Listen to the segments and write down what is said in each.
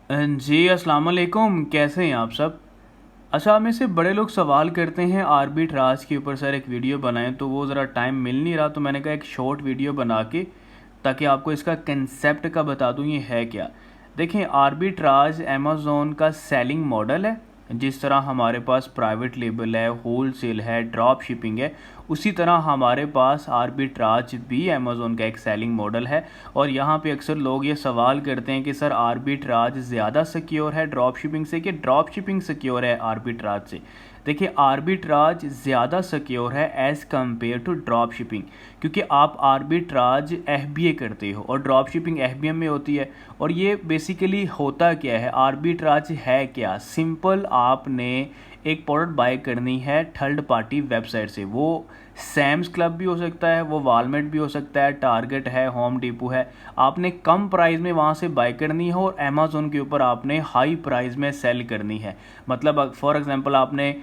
जी अस्सलाम वालेकुम, कैसे हैं आप सब? अच्छा, में से बड़े लोग सवाल करते हैं आर्बिट्राज के ऊपर सर एक वीडियो बनाएं, तो वो ज़रा टाइम मिल नहीं रहा, तो मैंने कहा एक शॉर्ट वीडियो बना के ताकि आपको इसका कंसेप्ट का बता दूं ये है क्या। देखें, आर्बिट्राज अमेज़न का सेलिंग मॉडल है। जिस तरह हमारे पास प्राइवेट लेबल है, होल सेल है, ड्रॉप शिपिंग है, उसी तरह हमारे पास आर्बिट्राज भी अमेज़न का एक सेलिंग मॉडल है। और यहाँ पे अक्सर लोग ये सवाल करते हैं कि सर आर्बिट्राज ज़्यादा सिक्योर है ड्रॉप शिपिंग से कि ड्रॉप शिपिंग सिक्योर है आर्बिट्राज से। देखिए, आर्बिट्राज ज़्यादा सिक्योर है as compare to drop shipping, क्योंकि आप आर्बिट्राज एफबीए करते हो और ड्रॉप शिपिंग एफबीएम में होती है। और ये बेसिकली होता क्या है, आर्बिट्राज है क्या? सिंपल, आपने एक प्रोडक्ट बाय करनी है थर्ड पार्टी वेबसाइट से। वो सैम्स क्लब भी हो सकता है, वो वालमार्ट भी हो सकता है, टारगेट है, होम डिपो है। आपने कम प्राइस में वहाँ से बाय करनी है और अमेज़न के ऊपर आपने हाई प्राइस में सेल करनी है। मतलब फॉर एग्जांपल आपने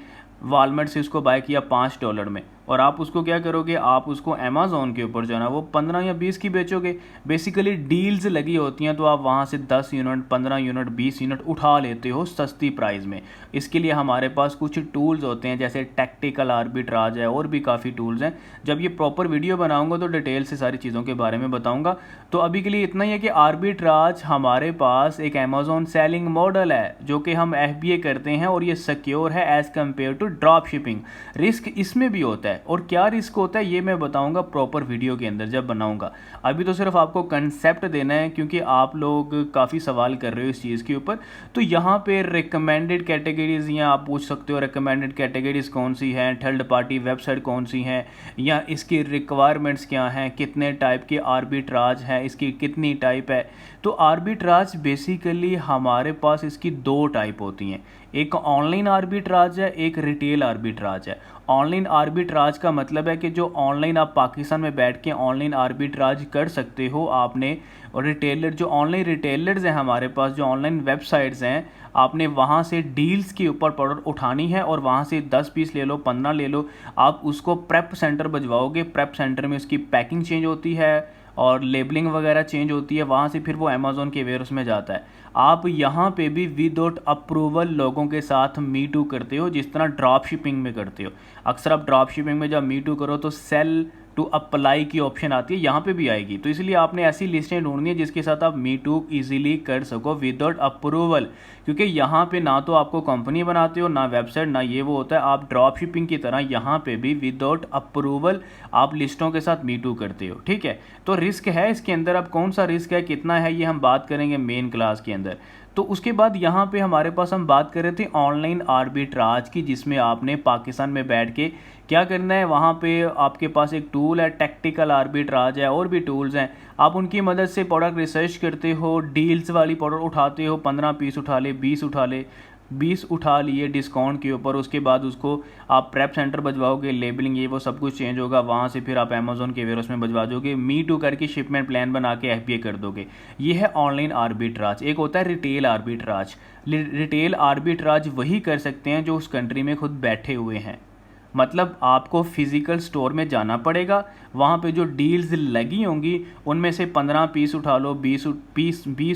वालमार्ट से उसको बाय किया $5 में, और आप उसको क्या करोगे, आप उसको अमेज़न के ऊपर जो है ना वो 15 या 20 की बेचोगे। बेसिकली डील्स लगी होती हैं, तो आप वहाँ से 10 यूनिट, 15 यूनिट, 20 यूनिट उठा लेते हो सस्ती प्राइस में। इसके लिए हमारे पास कुछ टूल्स होते हैं, जैसे टैक्टिकल आर्बिट्राज है, और भी काफ़ी टूल्स हैं। जब ये प्रॉपर वीडियो बनाऊंगा तो डिटेल से सारी चीज़ों के बारे में बताऊंगा। तो अभी के लिए इतना ही है कि आर्बिट्राज हमारे पास एक अमेज़न सेलिंग मॉडल है जो कि हम एफबीए करते हैं, और ये सिक्योर है as compare to drop shipping. Risk इसमें भी होता है, और क्या रिस्क होता है ये मैं बताऊंगा प्रॉपर वीडियो के अंदर जब बनाऊंगा। अभी तो सिर्फ आपको कंसेप्ट देना है, क्योंकि आप लोग काफ़ी सवाल कर रहे हो इस चीज़ के ऊपर। तो यहाँ पे रिकमेंडेड कैटेगरीज या आप पूछ सकते हो रिकमेंडेड कैटेगरीज कौन सी हैं, थर्ड पार्टी वेबसाइट कौन सी हैं, या इसकी रिक्वायरमेंट्स क्या हैं, कितने टाइप के आर्बिट्राज हैं, इसकी कितनी टाइप है। तो आर्बिट्राज बेसिकली हमारे पास इसकी दो टाइप होती हैं, एक ऑनलाइन आर्बिट्राज है, एक रिटेल आर्बिट्राज है। ऑनलाइन आर्बिट्राज का मतलब है कि जो ऑनलाइन आप पाकिस्तान में बैठ के ऑनलाइन आर्बिट्राज कर सकते हो आपने। और रिटेलर, जो ऑनलाइन रिटेलर्स हैं हमारे पास, जो ऑनलाइन वेबसाइट्स हैं, आपने वहाँ से डील्स के ऊपर प्रोडक्ट उठानी है और वहाँ से 10 पीस ले लो, 15 ले लो, आप उसको प्रेप सेंटर भिजवाओगे। प्रेप सेंटर में उसकी पैकिंग चेंज होती है और लेबलिंग वगैरह चेंज होती है, वहाँ से फिर वो अमेज़न के वेयरहाउस में जाता है। आप यहाँ पे भी विदाउट अप्रूवल लोगों के साथ मी टू करते हो, जिस तरह ड्रॉप शिपिंग में करते हो। अक्सर आप ड्रॉप शिपिंग में जब मी टू करो तो सेल टू अप्लाई की ऑप्शन आती है, यहाँ पे भी आएगी। तो इसलिए आपने ऐसी लिस्टें ढूंढनी है जिसके साथ आप मी टू ईजिली कर सको विदाउट अप्रूवल, क्योंकि यहाँ पे ना तो आपको कंपनी बनाते हो, ना वेबसाइट, ना ये वो होता है। आप ड्रॉप शिपिंग की तरह यहाँ पे भी विदाउट अप्रूवल आप लिस्टों के साथ मी टू करते हो, ठीक है। तो रिस्क है इसके अंदर। अब कौन सा रिस्क है, कितना है, ये हम बात करेंगे मेन क्लास के अंदर। तो उसके बाद यहाँ पे हमारे पास हम बात कर रहे थे ऑनलाइन आर्बिट्राज की, जिसमें आपने पाकिस्तान में बैठ के क्या करना है, वहाँ पे आपके पास एक टूल है टैक्टिकल आर्बिट्राज है, और भी टूल्स हैं। आप उनकी मदद से प्रोडक्ट रिसर्च करते हो, डील्स वाली प्रोडक्ट उठाते हो, 15 पीस उठा ले, 20 उठा ले, 20 उठा लिए डिस्काउंट के ऊपर। उसके बाद उसको आप प्रेप सेंटर भिजवाओगे, लेबलिंग ये वो सब कुछ चेंज होगा, वहाँ से फिर आप अमेज़न के वेयरहाउस में भिजवा दोगे, मी टू करके शिपमेंट प्लान बना के एफबीए कर दोगे। ये है ऑनलाइन आर्बिट्राज। एक होता है रिटेल आर्बिट्राज। रिटेल आर्बिट्राज वही कर सकते हैं जो उस कंट्री में खुद बैठे हुए हैं। मतलब आपको फिज़िकल स्टोर में जाना पड़ेगा, वहाँ पे जो डील्स लगी होंगी उनमें से 15 पीस उठा लो, 20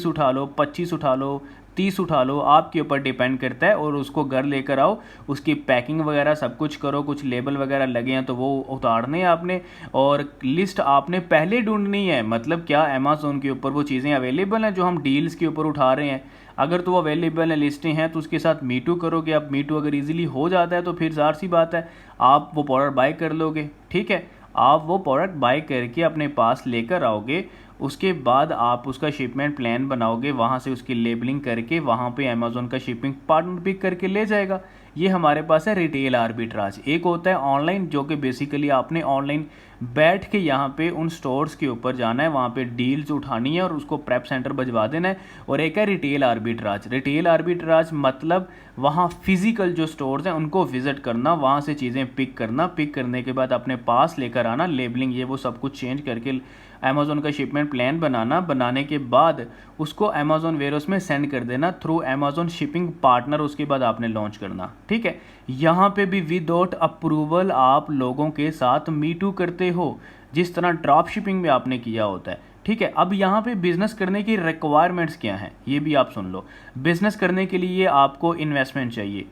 उठा लो, 25 उठा लो, 30 उठा लो, आपके ऊपर डिपेंड करता है। और उसको घर लेकर आओ, उसकी पैकिंग वगैरह सब कुछ करो, कुछ लेबल वगैरह लगे हैं तो वो उतारने हैं आपने, और लिस्ट आपने पहले ढूंढनी है। मतलब क्या, अमेज़न के ऊपर वो चीज़ें अवेलेबल हैं जो हम डील्स के ऊपर उठा रहे हैं। अगर तो वो अवेलेबल है, लिस्टें हैं, तो उसके साथ मी टू करोगे। अब मी टू अगर इजीली हो जाता है तो फिर ज़ाहिर सी बात है आप वो प्रोडक्ट बाय कर लोगे, ठीक है। आप वो प्रोडक्ट बाय करके अपने पास लेकर आओगे, उसके बाद आप उसका शिपमेंट प्लान बनाओगे, वहाँ से उसकी लेबलिंग करके वहाँ पे अमेज़न का शिपिंग पार्टनर पिक करके ले जाएगा। ये हमारे पास है रिटेल आर्बिट्राज। एक होता है ऑनलाइन, जो कि बेसिकली आपने ऑनलाइन बैठ के यहाँ पे उन स्टोर्स के ऊपर जाना है, वहाँ पे डील्स उठानी है और उसको प्रेप सेंटर भिजवा देना है। और एक है रिटेल आर्बिट्राज। रिटेल आर्बिट्राज मतलब वहाँ फिजिकल जो स्टोर्स हैं उनको विजिट करना, वहाँ से चीज़ें पिक करना, पिक करने के बाद अपने पास लेकर आना, लेबलिंग ये वो सब कुछ चेंज करके अमेज़न का शिपमेंट प्लान बनाना, बनाने के बाद उसको अमेज़न वेयरहाउस में सेंड कर देना थ्रू अमेज़न शिपिंग पार्टनर। उसके बाद आपने लॉन्च करना, ठीक है। यहाँ पे भी विदाउट अप्रूवल आप लोगों के साथ मी टू करते हो, जिस तरह ड्रॉप शिपिंग में आपने किया होता है, ठीक है। अब यहाँ पे बिज़नेस करने की रिक्वायरमेंट्स क्या हैं ये भी आप सुन लो। बिज़नेस करने के लिए आपको इन्वेस्टमेंट चाहिए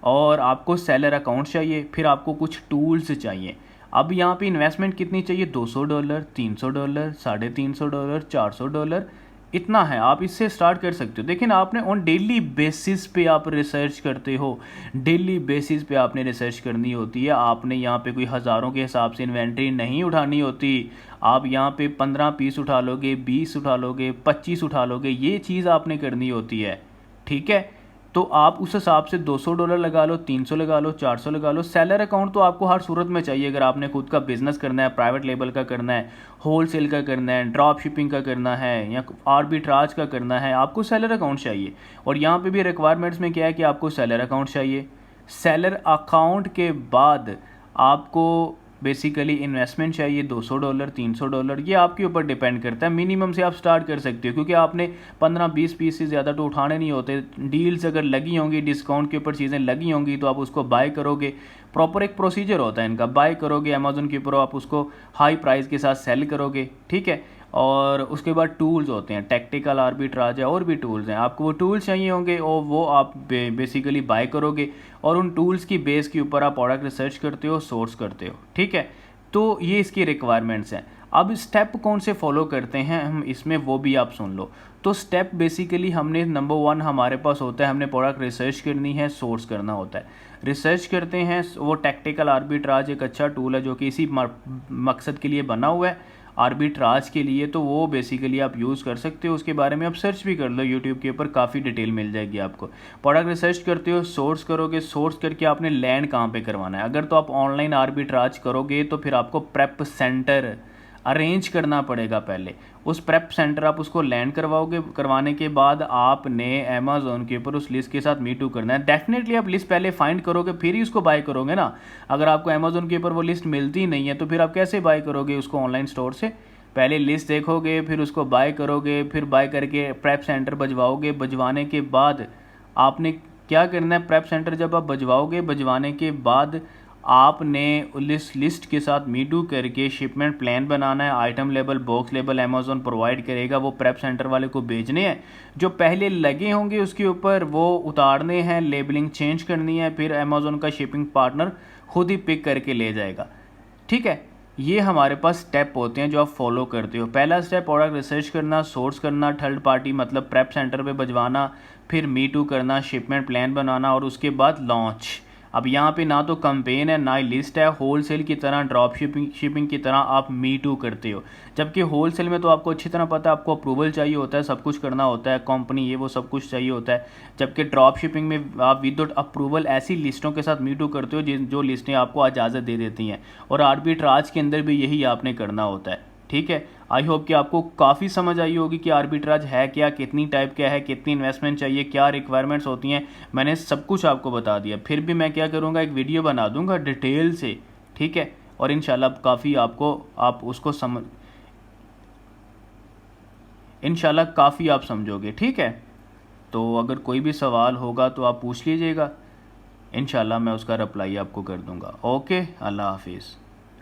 और आपको सेलर अकाउंट चाहिए, फिर आपको कुछ टूल्स चाहिए। अब यहाँ पे इन्वेस्टमेंट कितनी चाहिए, $200, $300, $350, $400, इतना है। आप इससे स्टार्ट कर सकते हो। देखिए ना, आपने ऑन डेली बेसिस पे आप रिसर्च करते हो, डेली बेसिस पे आपने रिसर्च करनी होती है। आपने यहाँ पे कोई हज़ारों के हिसाब से इन्वेंट्री नहीं उठानी होती। आप यहाँ पे 15 पीस उठा लोगे, 20 उठा लोगे, 25 उठा लोगे, ये चीज़ आपने करनी होती है। ठीक है, तो आप उस हिसाब से $200 लगा लो, 300 लगा लो, 400 लगा लो। सेलर अकाउंट तो आपको हर सूरत में चाहिए। अगर आपने खुद का बिजनेस करना है, प्राइवेट लेबल का करना है, होलसेल का करना है, ड्रॉप शिपिंग का करना है या आर्बिट्राज का करना है, आपको सेलर अकाउंट चाहिए। और यहाँ पे भी रिक्वायरमेंट्स में क्या है कि आपको सेलर अकाउंट चाहिए। सेलर अकाउंट के बाद आपको बेसिकली इन्वेस्टमेंट चाहिए $200, $300, ये आपके ऊपर डिपेंड करता है। मिनिमम से आप स्टार्ट कर सकते हो, क्योंकि आपने 15-20 पीस से ज़्यादा तो उठाने नहीं होते। डील्स अगर लगी होंगी, डिस्काउंट के ऊपर चीज़ें लगी होंगी, तो आप उसको बाय करोगे। प्रॉपर एक प्रोसीजर होता है इनका, बाय करोगे अमेज़न के ऊपर, आप उसको हाई प्राइस के साथ सेल करोगे। ठीक है, और उसके बाद टूल्स होते हैं, टैक्टिकल आर्बिट्राज है, और भी टूल्स हैं। आपको वो टूल्स चाहिए होंगे और वो आप बेसिकली बाय करोगे, और उन टूल्स की बेस के ऊपर आप प्रोडक्ट रिसर्च करते हो, सोर्स करते हो। ठीक है, तो ये इसकी रिक्वायरमेंट्स हैं। अब स्टेप कौन से फॉलो करते हैं हम इसमें, वो भी आप सुन लो। तो स्टेप बेसिकली हमने नंबर 1 हमारे पास होता है, हमने प्रोडक्ट रिसर्च करनी है, सोर्स करना होता है। रिसर्च करते हैं, वो टैक्टिकल आर्बिट्राज एक अच्छा टूल है जो कि इसी मकसद के लिए बना हुआ है, आर्बिट्राज के लिए। तो वो बेसिकली आप यूज़ कर सकते हो। उसके बारे में आप सर्च भी कर लो यूट्यूब के ऊपर, काफ़ी डिटेल मिल जाएगी आपको। प्रोडक्ट रिसर्च करते हो, सोर्स करोगे, सोर्स करके आपने लैंड कहाँ पे करवाना है। अगर तो आप ऑनलाइन आर्बिट्राज करोगे तो फिर आपको प्रेप सेंटर अरेंज करना पड़ेगा पहले। उस प्रेप सेंटर आप उसको लैंड करवाओगे, करवाने के बाद आपने अमेज़न के ऊपर उस लिस्ट के साथ मीटू करना है। डेफिनेटली आप लिस्ट पहले फाइंड करोगे, फिर ही उसको बाय करोगे ना। अगर आपको अमेज़न के ऊपर वो लिस्ट मिलती नहीं है तो फिर आप कैसे बाय करोगे उसको ऑनलाइन स्टोर से। पहले लिस्ट देखोगे, फिर उसको बाय करोगे, फिर बाय करके प्रेप सेंटर बजवाओगे। बजवाने के बाद आपने क्या करना है, प्रेप सेंटर जब आप बजवाओगे, बजवाने के बाद आपने लिस्ट के साथ मीटू करके शिपमेंट प्लान बनाना है। Item label, box label Amazon provide करेगा, वो प्रेप सेंटर वाले को भेजने हैं। जो पहले लगे होंगे उसके ऊपर वो उतारने हैं, लेबलिंग चेंज करनी है, फिर अमेज़न का शिपिंग पार्टनर खुद ही पिक करके ले जाएगा। ठीक है, ये हमारे पास स्टेप होते हैं जो आप फॉलो करते हो। पहला स्टेप प्रोडक्ट रिसर्च करना, सोर्स करना, थर्ड पार्टी मतलब प्रेप सेंटर पे बजवाना, फिर मीटू करना, शिपमेंट प्लान बनाना, और उसके बाद लॉन्च। अब यहाँ पे ना तो कंपेन है, ना ही लिस्ट है। होलसेल की तरह, ड्रॉप शिपिंग की तरह आप मीटू करते हो। जबकि होलसेल में तो आपको अच्छी तरह पता है, आपको अप्रूवल चाहिए होता है, सब कुछ करना होता है, कंपनी ये वो सब कुछ चाहिए होता है। जबकि ड्रॉप शिपिंग में आप विदाउट अप्रूवल ऐसी लिस्टों के साथ मीटू करते हो जो लिस्टें आपको इजाज़त दे देती हैं। और आर्बिट्राज के अंदर भी यही आपने करना होता है। ठीक है, आई होप कि आपको काफ़ी समझ आई होगी कि आर्बिट्राज है क्या, कितनी टाइप क्या है, कितनी इन्वेस्टमेंट चाहिए, क्या रिक्वायरमेंट्स होती हैं। मैंने सब कुछ आपको बता दिया। फिर भी मैं क्या करूँगा, एक वीडियो बना दूँगा डिटेल से। ठीक है, और इंशाल्लाह काफ़ी आप उसको इंशाल्लाह काफ़ी आप समझोगे। ठीक है, तो अगर कोई भी सवाल होगा तो आप पूछ लीजिएगा, इंशाल्लाह मैं उसका रिप्लाई आपको कर दूँगा। ओके, अल्लाह हाफिज़।